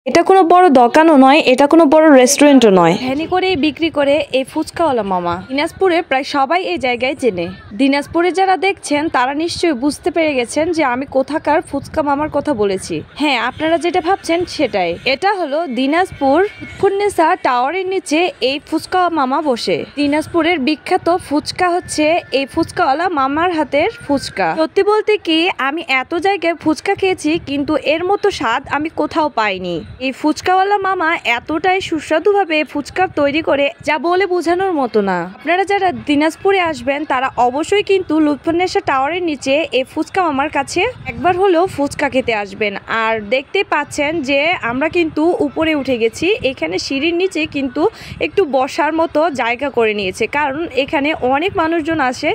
এটা কোনো বড় দোকানও নয়, এটা কোনো বড় রেস্টুরেন্টও নয়। ভ্যানি করে বিক্রি করে এই ফুচকাওয়ালা মামা। দিনাজপুরে প্রায় সবাই এই জায়গায় চেনে। দিনাজপুরে যারা দেখছেন তারা নিশ্চয়ই বুঝতে পেরে গেছেন যে আমি কোথাকার ফুচকা মামার কথা বলেছি। হ্যাঁ, আপনারা যেটা ভাবছেন সেটাই। এটা হলো দিনাজপুর লুৎফুন্নেসা টাওয়ারের নিচে এই ফুচকা মামা বসে। দিনাজপুরের বিখ্যাত ফুচকা হচ্ছে এই ফুচকাওয়ালা মামার হাতের ফুচকা। সত্যি বলতে কি, আমি এত জায়গায় ফুচকা খেয়েছি কিন্তু এর মতো স্বাদ আমি কোথাও পাইনি। এই ফুচকাওয়ালা মামা এতটাই সুস্বাদুভাবে ফুচকা তৈরি করে যা বলে বোঝানোর মতো না। আপনারা যারা দিনাজপুরে আসবেন তারা অবশ্যই কিন্তু লুৎফুন্নেসা টাওয়ারের নিচে এই ফুচকা মামার কাছে একবার হলেও ফুচকা খেতে আসবেন। আর দেখতে পাচ্ছেন যে আমরা কিন্তু উপরে উঠে গেছি। এখানে সিঁড়ির নিচে কিন্তু একটু বসার মতো জায়গা করে নিয়েছে, কারণ এখানে অনেক মানুষজন আসে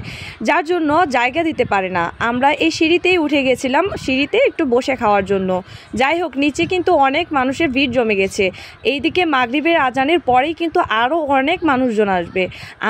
যার জন্য জায়গা দিতে পারে না। আমরা এই সিঁড়িতেই উঠে গেছিলাম, সিঁড়িতে একটু বসে খাওয়ার জন্য। যাই হোক, নিচে কিন্তু অনেক মানুষের ভিড় জমে গেছে। এইদিকে মাগরিবের আজানের পরেই কিন্তু আরও অনেক মানুষজন আসবে।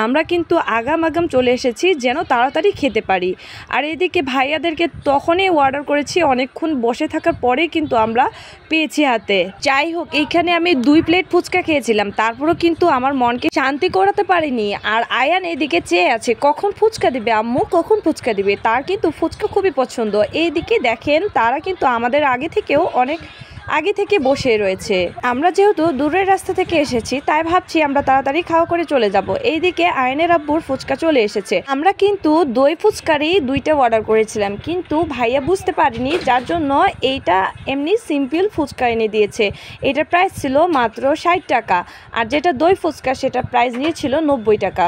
আমরা কিন্তু আগাম চলে এসেছি যেন তাড়াতাড়ি খেতে পারি। আর এইদিকে ভাইয়াদেরকে তখনই অর্ডার করেছি, অনেকক্ষণ বসে থাকার পরেই কিন্তু আমরা পেয়েছি হাতে। যাই হোক, এইখানে আমি 2 প্লেট ফুচকা খেয়েছিলাম, তারপরও কিন্তু আমার মনকে শান্তি করাতে পারিনি। আর আয়ান এইদিকে চেয়ে আছে কখন ফুচকা দিবে আম্মু, কখন ফুচকা দিবে। তার কিন্তু ফুচকা খুবই পছন্দ। এইদিকে দেখেন তারা কিন্তু আমাদের আগে থেকেও অনেক আগে থেকে বসে রয়েছে। আমরা যেহেতু দূরের রাস্তা থেকে এসেছি তাই ভাবছি আমরা তাড়াতাড়ি খাওয়া করে চলে যাব। এইদিকে আয়নের আব্বুর ফুচকা চলে এসেছে। আমরা কিন্তু দই ফুচকারই 2টা অর্ডার করেছিলাম, কিন্তু ভাইয়া বুঝতে পারিনি, যার জন্য এইটা এমনি সিম্পল ফুচকা এনে দিয়েছে। এটার প্রাইস ছিল মাত্র 60 টাকা, আর যেটা দই ফুচকা সেটা প্রাইস নিয়েছিল 90 টাকা।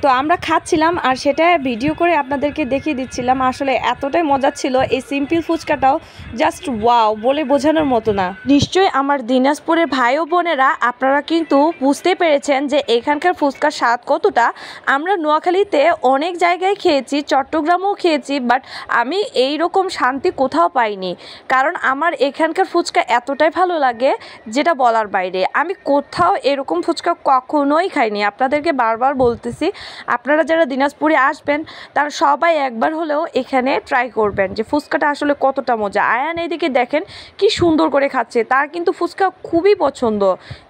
তো আমরা খাচ্ছিলাম আর সেটা ভিডিও করে আপনাদেরকে দেখিয়ে দিচ্ছিলাম। আসলে এতটাই মজা ছিল, এই সিম্পল ফুচকাটাও জাস্ট ওয়াও, বলে বোঝানোর মতো না। নিশ্চয়ই আমার দিনাজপুরের ভাই ও বোনেরা আপনারা কিন্তু বুঝতে পেরেছেন যে এখানকার ফুচকার স্বাদ কতটা। আমরা নোয়াখালীতে অনেক জায়গায় খেয়েছি, চট্টগ্রামেও খেয়েছি, বাট আমি এই রকম শান্তি কোথাও পাইনি। কারণ আমার এখানকার ফুচকা এতটাই ভালো লাগে যেটা বলার বাইরে। আমি কোথাও এরকম ফুচকা কখনোই খাইনি। আপনাদেরকে বারবার বলতেছি, আপনারা যারা দিনাজপুরে আসবেন তারা সবাই একবার হলেও এখানে ট্রাই করবেন যে ফুচকাটা আসলে কতটা মজা। আয়ান এইদিকে দেখেন কি সুন্দর করে খাচ্ছে, তার কিন্তু ফুচকা খুবই পছন্দ,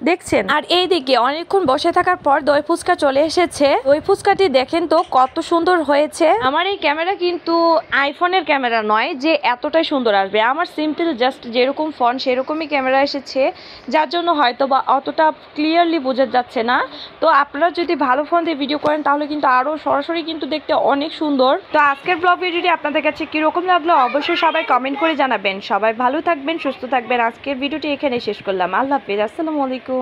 দেখছেন। আর এইদিকে অনেকক্ষণ বসে থাকার পর দই ফুচকা চলে এসেছে। দই ফুচকাটি দেখেন তো কত সুন্দর হয়েছে। আমার এই ক্যামেরা কিন্তু আইফোনের ক্যামেরা নয় যে এতটাই সুন্দর আসবে। আমার সিম্পল জাস্ট যেরকম ফোন সেরকমই ক্যামেরা এসেছে, যার জন্য হয়তো বা অতটা ক্লিয়ারলি বোঝা যাচ্ছে না। তো আপনারা যদি ভালো ফোন দিয়ে ভিডিও করেন তাহলে কিন্তু আরো সরাসরি কিন্তু দেখতে অনেক সুন্দর। তো আজকের ব্লগ ভিডিওটি আপনাদের কাছে কিরকম লাগলো অবশ্যই সবাই কমেন্ট করে জানাবেন। সবাই ভালো থাকবেন, সুস্থ থাকবেন। আজকের ভিডিওটি এখানে শেষ করলাম। আল্লাহ হাফেজ, আসসালামু আলাইকুম।